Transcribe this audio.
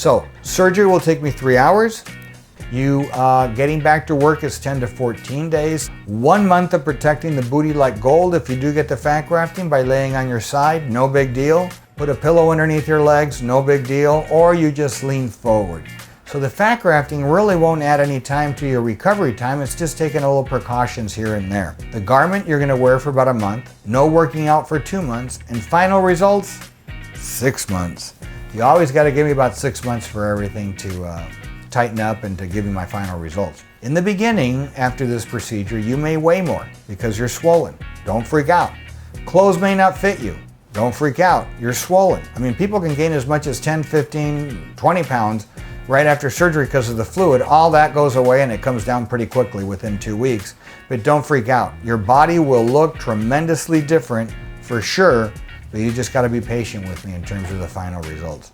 So surgery will take me 3 hours. You getting back to work is 10 to 14 days. 1 month of protecting the booty like gold. If you do get the fat grafting by laying on your side, no big deal. Put a pillow underneath your legs, no big deal. Or you just lean forward. So the fat grafting really won't add any time to your recovery time. It's just taking a little precautions here and there. The garment you're gonna wear for about a month. No working out for 2 months. And final results, 6 months. You always gotta give me about 6 months for everything to tighten up and to give you my final results. In the beginning, after this procedure, you may weigh more because you're swollen. Don't freak out. Clothes may not fit you. Don't freak out. You're swollen. I mean, people can gain as much as 10, 15, 20 pounds right after surgery because of the fluid. All that goes away and it comes down pretty quickly within 2 weeks. But don't freak out. Your body will look tremendously different for sure, but you just got to be patient with me in terms of the final results.